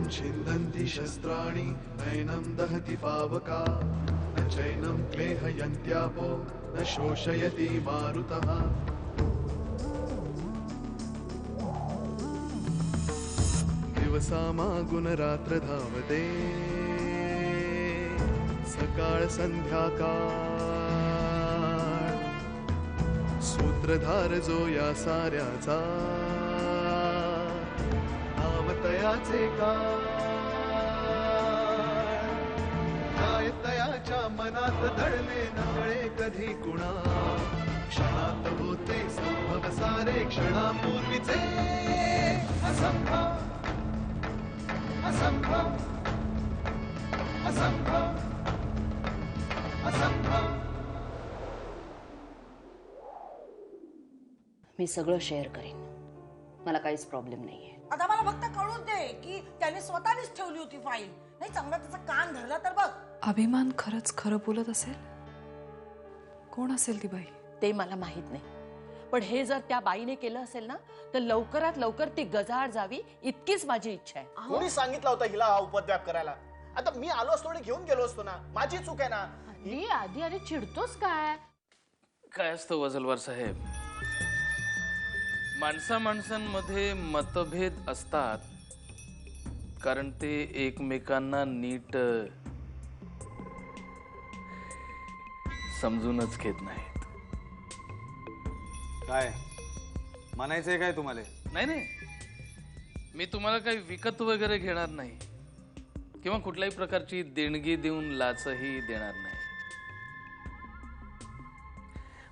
नैनं छिन्दन्ति शस्त्राणि नैनं दहति पावका न चैनं क्लेहयन्त्यापो न शोषयति मारुतः दिवसामागुण रात्र धावते सकाळ संध्याकाळ सूत्रधार जो या साऱ्याचा नावतयाचे काय तयाच्या मनात दडले नकळे कधी कुणा क्षणात होते संभव सारे क्षणापूर्वीचे असंभव असंभव असंभव असंभव. मी सगळं शेअर करेन, मला काहीच प्रॉब्लेम नाहीये. आता मला फक्त कळून दे की त्याने स्वतःनीच ठेवली होती फाईल, नाही चांगला त्याचा कान धरला तर बघ. अभिमान खरंच खरं बोलत असेल? कोण असेल ती बाई? ते मला माहित नाही, पण हे जर त्या बाईने केलं असेल ना तर लवकरात लवकर ती गजाआड जावी इतकीच माझी इच्छा आहे. कोणी सांगितलं होतं हिला हा उपद्व्याप करायला? आता मी आलो असतो आणि घेऊन गेलो असतो ना, माझी चूक आहे ना. आधी अरे चिडतोस काय? काय असतं वजलवार साहेब, माणसांमध्ये मतभेद असतात कारण ते एकमेकांना नीट समजूनच घेत नाहीत. काय म्हणायचंय काय तुम्हाला? नाही, मी तुम्हाला काही विकत वगैरे घेणार नाही किंवा कुठल्याही प्रकारची देणगी देऊन लाचही देणार नाही.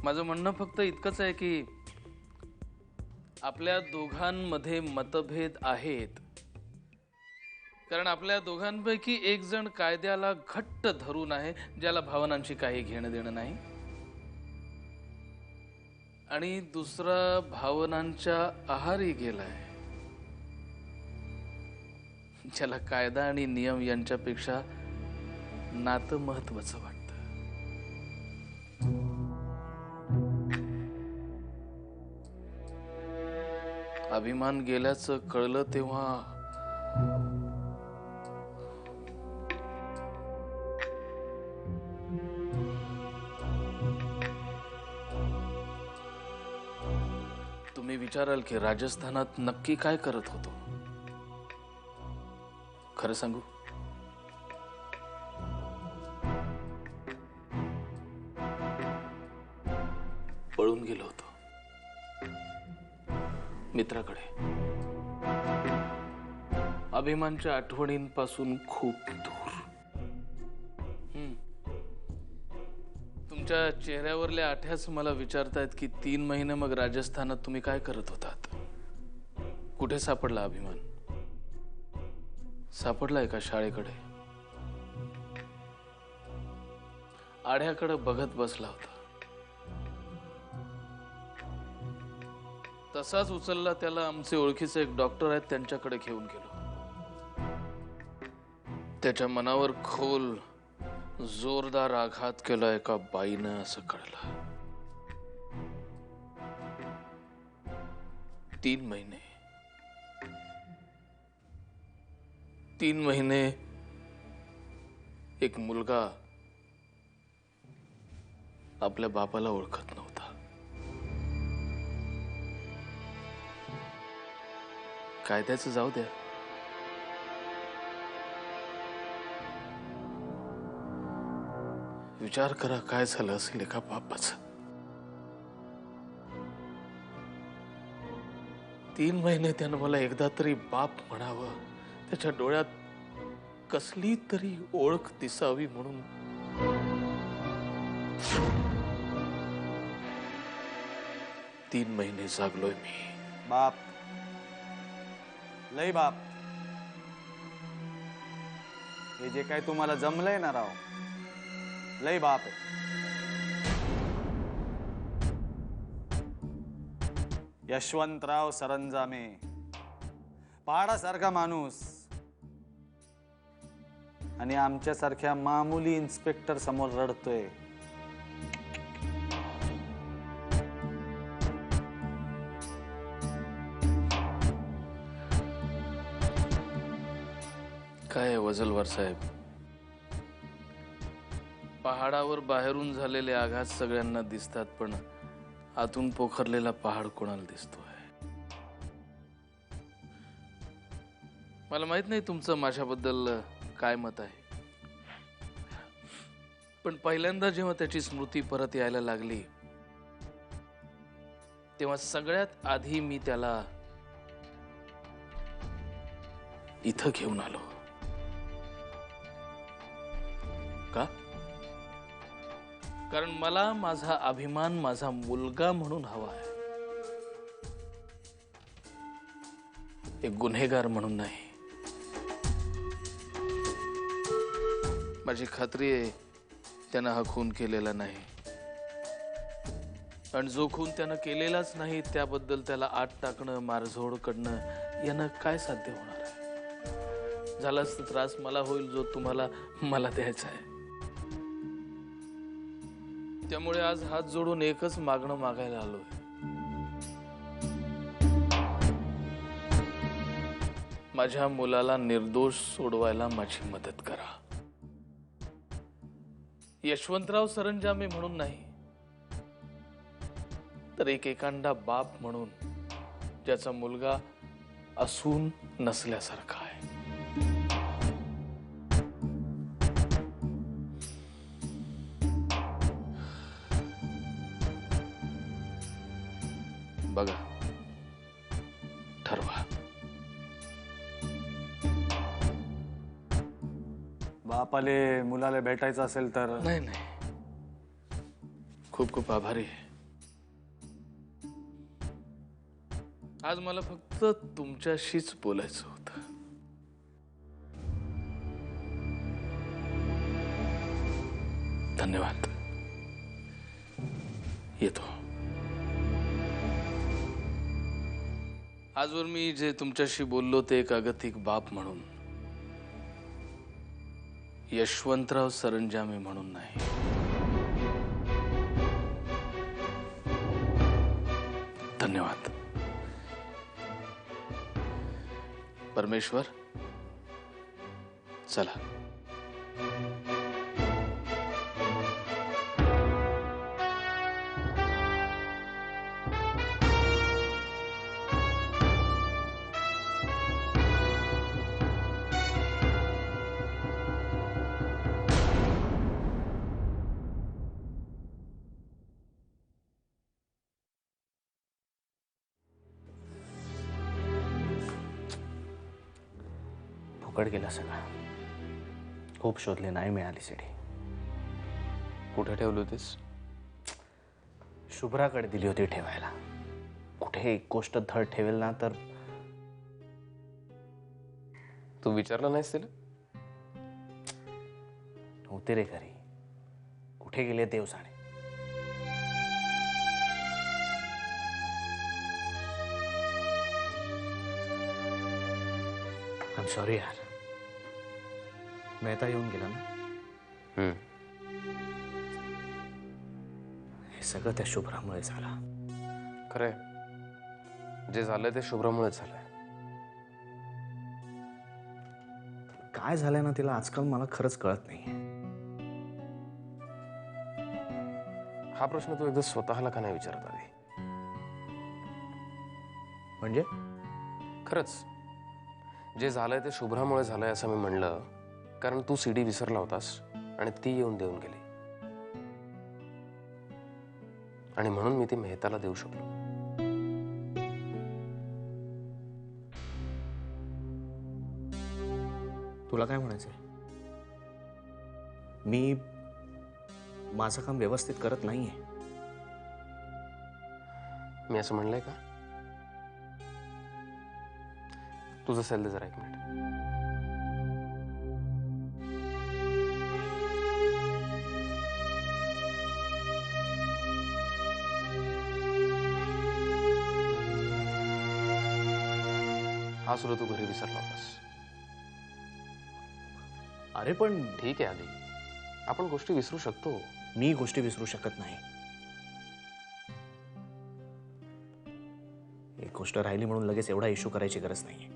माझं म्हणणं फक्त इतकंच आहे की आपल्या दोघांमध्ये मतभेद आहेत कारण आपल्या दोघांपैकी एक जण कायद्याला घट्ट धरून आहे, ज्याला भावनांशी काही घेणं देणं नाही, आणि दुसरा भावनांच्या आहारी गेलाय, ज्याला कायदा आणि नियम यांच्यापेक्षा नातं महत्वाचं वाटतं. अभिमान गेल्याचं कळलं तेव्हा तुम्ही विचाराल की राजस्थानात नक्की काय करत होतो. खरं सांगू, पळून गेलो होतो मित्राकडे, अभिमानच्या आठवणींपासून खूप दूर. तुमच्या चेहऱ्यावरल्या आठ्याच मला विचारतायत की 3 महिने मग राजस्थानात तुम्ही काय करत होतात? कुठे सापडला अभिमान? सापडलाय का शाळेकडे? आढ्याकडे बघत बसला होता, तसाच उचलला त्याला आमचे ओळखीचे एक डॉक्टर आहेत त्यांच्याकडे घेऊन गेलो. त्याच्या मनावर खोल जोरदार आघात केला एका बाईनं असं कळलं. 3 महिने एक मुलगा आपल्या बापाला ओळखत नव्हता. कायद्याचं जाऊ द्या, विचार करा काय झालं असेल एका बापाचं. 3 महिने त्यानं मला एकदा तरी बाप म्हणावं, त्याच्या डोळ्यात कसली तरी ओळख दिसावी म्हणून 3 महिने जागलोय मी. बाप, लय बाप. हे जे काय तुम्हाला जमलंय ना राव, लय बाप आहे. यशवंतराव सरंजामे, पहाडासारखा माणूस आणि आमच्यासारख्या मामूली इन्स्पेक्टर समोर रडतोय. वजलवार साहेब, पहाडावर बाहेरून झालेले आघात सगळ्यांना दिसतात, पण आतून पोखरलेला पहाड कोणाला दिसतोय? मला माहित नाही तुमचं माझ्याबद्दल काय मत आहे, पण पहिल्यांदा जेव्हा त्याची स्मृती परत यायला लागली तेव्हा सगळ्यात आधी मी त्याला इथं घेऊन आलो. का? कारण मला माझा अभिमान माझा मुलगा म्हणून हवा आहे, एक गुन्हेगार म्हणून नाही. माझी खात्री आहे त्यानं हा खून केलेला नाही, आणि जो खून त्यानं केलेलाच नाही त्याबद्दल त्याला आत टाकणं, मारझोड करणं यानं काय साध्य होणार आहे? झालाच तर त्रास मला होईल जो तुम्हाला मला द्यायचा आहे. त्यामुळे आज हात जोडून एकच मागणं मागायला आलोय. माझ्या मुलाला निर्दोष सोडवायला माझी मदत करा. यशवंतराव सरंजामे म्हणून नाही, तर एक एकांडा बाप म्हणून ज्याचा मुलगा असून नसल्यासारखा आहे. बघा, ठरवा. बापाले मुलाला भेटायचं असेल तर नाही नाही, खूप खूप आभारी आहे. आज मला फक्त तुमच्याशीच बोलायचं होतं. धन्यवाद. येतो. आजवर मी जे तुमच्याशी बोललो ते एक अगतिक बाप म्हणून, यशवंतराव सरंजामे म्हणून नाही. धन्यवाद. परमेश्वर, चला. फुकट गेला सगळा. खूप शोधले, नाही मिळाली सीडी. कुठे ठेवली होतीस? शुभ्राकडे दिली होती ठेवायला. कुठे एक गोष्ट धड ठेवेल ना तर. तू विचारलं नाहीस तिला? नव्हते रे घरी. कुठे गेले देव जाणे. आय एम सॉरी यार. मेहता येऊन गेला ना. हे सगळं त्या शुभ्रामुळे झालं. खरंय, जे झालंय ते शुभ्रामुळेच झालंय. काय झालंय ना तिला आजकाल मला खरंच कळत नाही. हा प्रश्न तू एकदा स्वतःला का नाही विचारत आधी? म्हणजे खरंच जे झालंय ते शुभ्रामुळे झालंय असं मी म्हणलं, कारण तू सीडी विसरला होतास आणि ती येऊन देऊन गेली, आणि म्हणून मी ती मेहताला देऊ शकलो. तुला काय म्हणायचंय? मी माझं काम व्यवस्थित करत नाहीये. मी असं म्हणलंय का? तुझं सेल दे जरा एक मिनिट. हा सुद्धा तू घरी विसरला होतास. अरे पण ठीक आहे आधी, आपण गोष्टी विसरू शकतो. मी गोष्टी विसरू शकत नाही. एक गोष्ट राहिली म्हणून लगेच एवढा इश्यू करायची गरज नाहीये.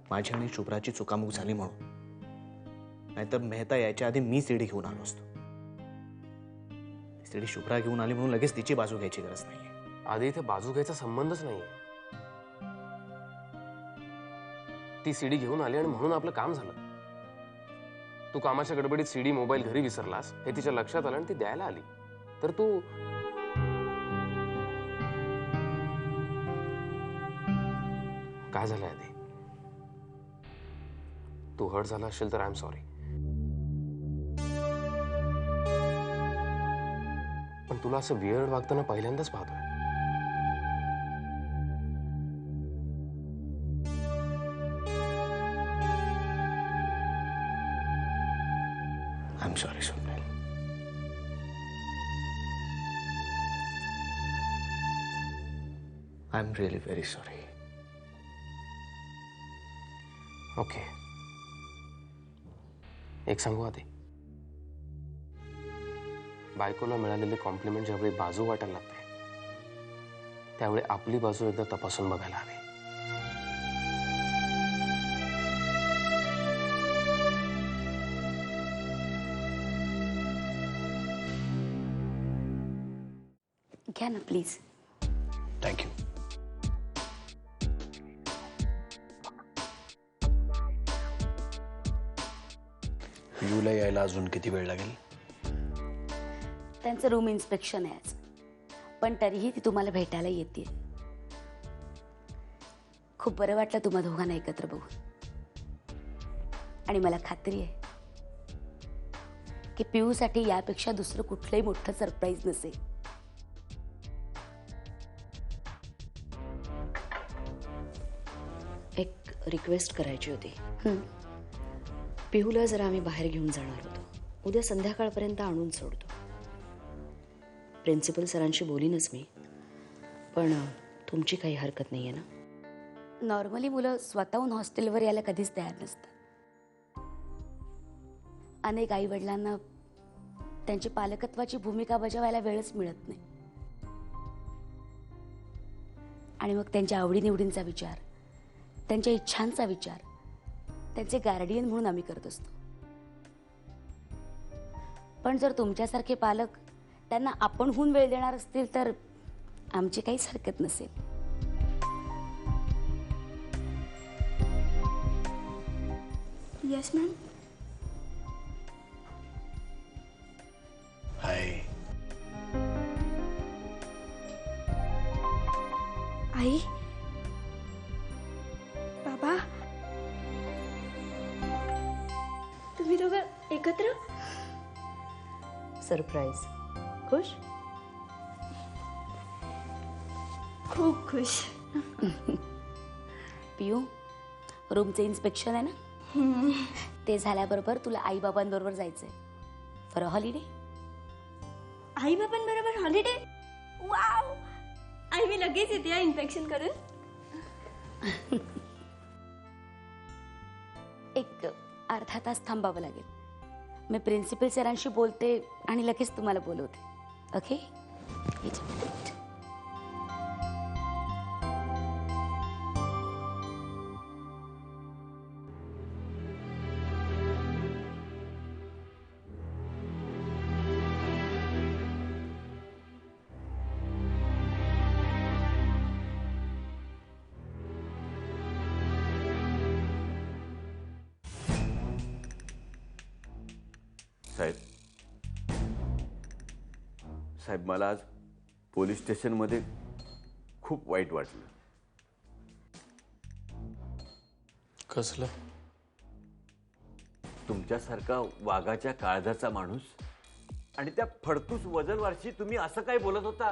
माझी आणि शुभ्राची चुकामुक झाली म्हणून नाहीतर मेहता यायच्या आधी मी सीडी घेऊन आलो असतो. सीडी शुभ्रा घेऊन आली म्हणून लगेच तिची बाजू घ्यायची गरज नाहीये. आधी इथे बाजू घ्यायचा संबंधच नाहीये. ती सीडी घेऊन आली आणि म्हणून आपलं काम झालं. तू कामाच्या गडबडीत सीडी मोबाईल घरी विसरलास हे तिच्या लक्षात आलं आणि ती द्यायला आली. तर तू काय झालंय आधी? तू हर्ट झाला असेल तर आय एम सॉरी. पण तुला असं वियर्ड वागताना पहिल्यांदाच पाहतोय. I am sorry Swapnil. I am really very sorry. Okay, एक सांगू आधी, बायकोला मिळालेले कॉम्प्लिमेंट ज्यावेळी बाजू वाटायला लागते त्यावेळी आपली बाजू एकदा तपासून बघायला हवी. घ्या ना प्लीज. थँक्यू. पियूला यायला अजून किती वेळ लागेल? त्यांचं रूम इन्स्पेक्शन आहे आज, पण तरीही ती तुम्हाला भेटायला येते. खूप बरं वाटलं तुम्हा दोघांना एकत्र बघून. आणि मला खात्री आहे की पियूसाठी यापेक्षा दुसरं कुठलंही मोठं सरप्राईज नसेल. एक रिक्वेस्ट करायची होती. पिहूला जरा आम्ही बाहेर घेऊन जाणार होतो. उद्या संध्याकाळपर्यंत आणून सोडतो. प्रिन्सिपल सरांशी बोलीनच मी, पण तुमची काही हरकत नाही आहे ना? नॉर्मली मुलं स्वतःहून हॉस्टेलवर यायला कधीच तयार नसतात. अनेक आई वडिलांना त्यांची पालकत्वाची भूमिका बजावायला वेळच मिळत नाही. आणि मग त्यांच्या आवडीनिवडींचा विचार, त्यांच्या इच्छांचा विचार त्यांचे गार्डियन म्हणून आम्ही करत असतो. पण जर तुमच्यासारखे पालक त्यांना आपणहून वेळ देणार असतील तर आमची काहीच हरकत नसेल. Yes ma'am. हाय. आई, बाबा, तुम्ही दोघं एकत्र? सरप्राईज. खुश? खूप खुश. पियू, रूमचे इन्स्पेक्शन आहे ना, ते झाल्याबरोबर तुला आई बाबांबरोबर जायचंय फॉर अ हॉलिडे. आई बाबांबरोबर हॉलिडे? वाव. आई मी लगेच येते इन्फेक्शन करून. एक अर्धा तास थांबावं लागेल. मी प्रिन्सिपल सरांशी बोलते आणि लगेच तुम्हाला बोलवते. ओके? साहेब, मला आज पोलीस स्टेशनमध्ये खूप वाईट वाटलं. कसलं? तुमच्यासारखा वाघाच्या काळजाचा माणूस आणि त्या फडतूस वजलवारशी तुम्ही असं काय बोलत होता?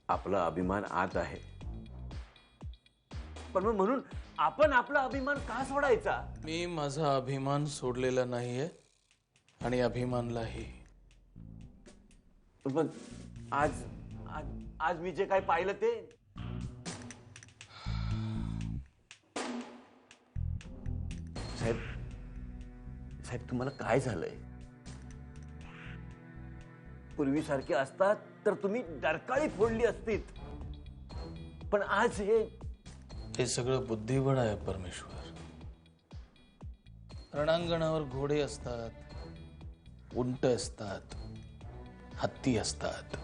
आपला अभिमान आत आहे, पण मग म्हणून आपण आपला अभिमान का सोडायचा? मी माझा अभिमान सोडलेला नाहीये आणि अभिमानलाही. पण आज आज आज मी जे काय पाहिलं ते, साहेब साहेब तुम्हाला काय झालंय? पूर्वीसारखे असतात तर तुम्ही डरकाळी फोडली असतीत, पण आज हे हे सगळं बुद्धिबळ आहे परमेश्वर. रणांगणावर घोडे असतात, उंट असतात, हत्ती असतात,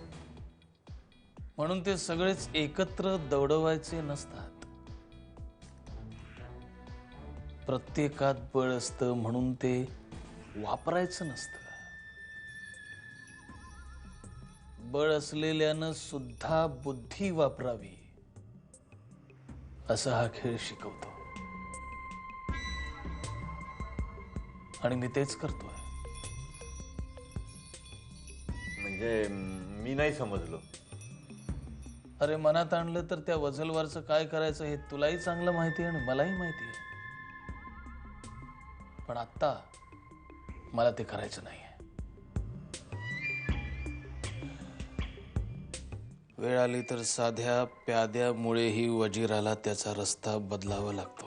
म्हणून ते सगळेच एकत्र दौडवायचे नसतात. प्रत्येकात बळ असतं म्हणून ते वापरायचं नसतं. बळ असलेल्यानं सुद्धा बुद्धी वापरावी असा हा खेळ शिकवतो. आणि मी तेच करतोय. म्हणजे मी नाही समजलो. अरे मनात आणलं तर त्या वझलवारचं काय करायचं हे तुलाही चांगलं माहिती आहे आणि मलाही माहिती आहे. पण आत्ता मला ते करायचं नाहीये. वेळ आली तर साध्या प्याद्यामुळेही वजीराला त्याचा रस्ता बदलावा लागतो.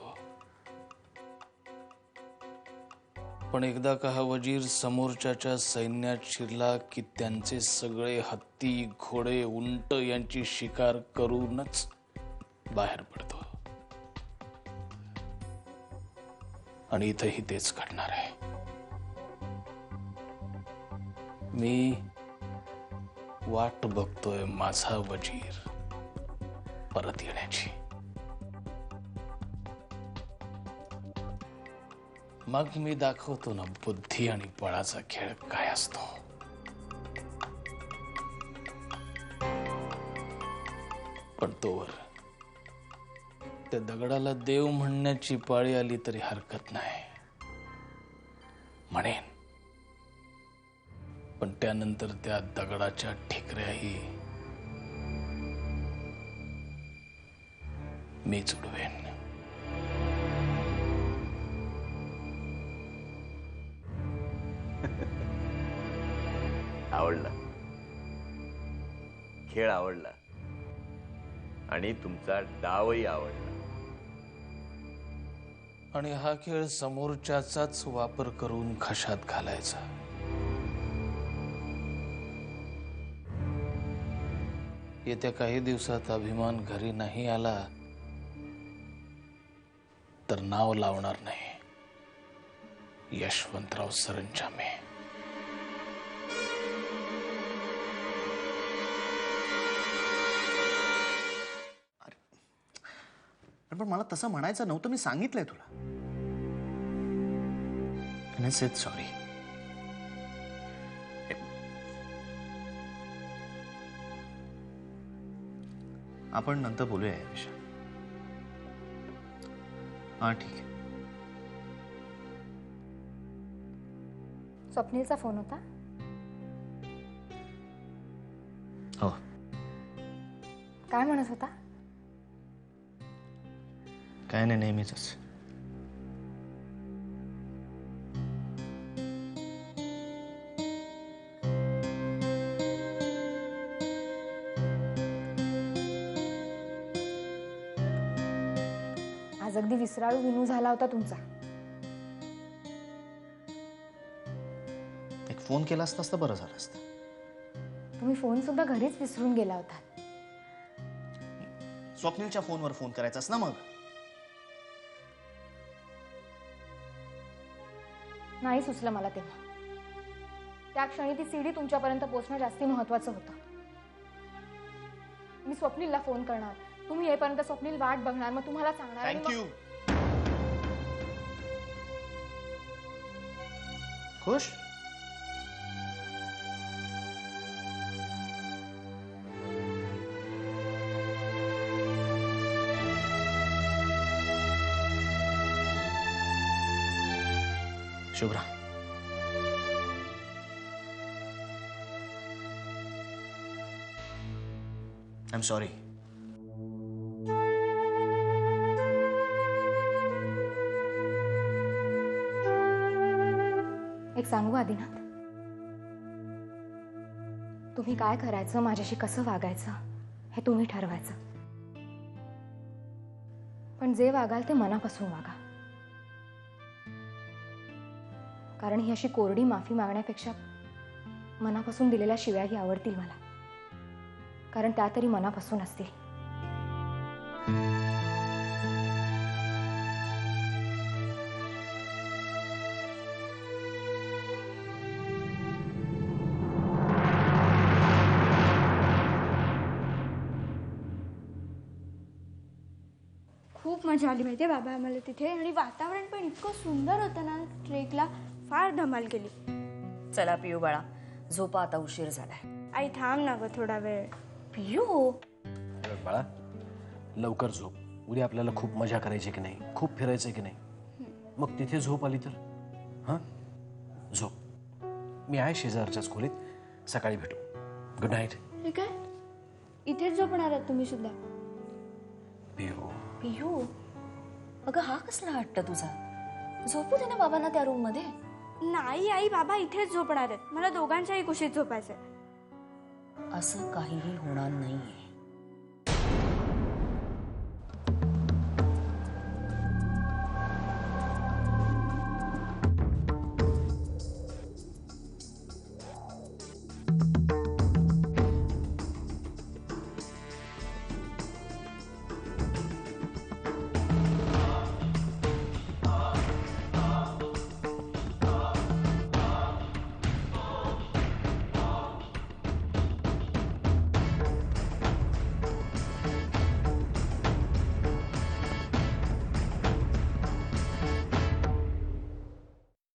पण एकदा का हा वजीर समोरच्याच्या सैन्यात शिरला की त्यांचे सगळे हत्ती, घोडे, उंट यांची शिकार करूनच बाहेर पडतो. आणि इथंही तेच घडणार आहे. मी वाट बघतोय माझा वजीर परत येण्याची. मग मी दाखवतो ना बुद्धी आणि बळाचा खेळ काय असतो. पण तोवर त्या दगडाला देव म्हणण्याची पाळी आली तरी हरकत नाही. म्हणेन, पण त्यानंतर त्या दगडाच्या ठिकऱ्याही मीच उडवेन. आवडला, खेळ आवडला आणि तुमचा डावही आवडला. आणि हा खेळ समोरच्याचाच वापर करून खशात घालायचा. येत्या काही दिवसात अभिमान घरी नाही आला तर नाव लावणार नाही यशवंतराव सरंजामे. पण मला तसं म्हणायचं नव्हतं. मी सांगितलंय तुला. सॉरी. आपण नंतर बोलूया या विषयावर. हा ठीक आहे. स्वप्नीलचा फोन होता. हो. काय म्हणत होता? काय नाही, नेहमीच. आज अगदी विसराळू विनू झाला होता तुमचा. एक फोन केला असतास तर बरं झालं असतं. तुम्ही फोन सुद्धा घरीच विसरून गेला होता. स्वप्नीलच्या फोनवर फोन करायचास ना. मग नाही सुचलं मला तेव्हा. त्या क्षणी ती सीडी तुमच्यापर्यंत पोहोचणं जास्ती महत्वाचं होतं. मी स्वप्नीलला फोन करणार, तुम्ही येईपर्यंत स्वप्नील वाट बघणार, मग तुम्हाला सांगणार. थँक्यू. खुश. Shubhra, I am sorry. एक सांगू आदिनाथ, तुम्ही काय करायचं, माझ्याशी कसं वागायचं हे तुम्ही ठरवायचं. पण जे वागाल ते मनापासून वागा. कारण ही अशी कोरडी माफी मागण्यापेक्षा मनापासून दिलेल्या शिव्याही आवडतील मला. कारण त्या तरी मनापासून असतील. मजा आली माहितीये बाबा आम्हाला तिथे, आणि वातावरण पण इतकं सुंदर होतं ना. ट्रेकला फार धमाल केली. चला पियू बाळा, झोपा, आता उशीर झालाय. आई थांब ना गं थोडा वेळ. पियू बाळा लवकर झोप. उद्या आपल्याला खूप मजा करायची की नाही, खूप फिरायचं की नाही. मग तिथे झोप आली तर हां झोप. मी आहे शेजारच्याच खोलीत, सकाळी भेटू. Good night. हे काय, इथेच झोपणार आहात तुम्ही सुद्धा? पियू पियू, अगं हा कसला हट्ट तुझा? झोपू दे ना बाबांना त्या रूम मध्ये. नाही आई, बाबा इथेच झोपणार आहेत. मला दोघांच्याही कुशीत झोपायचंय. असं काहीही होणार नाहीये.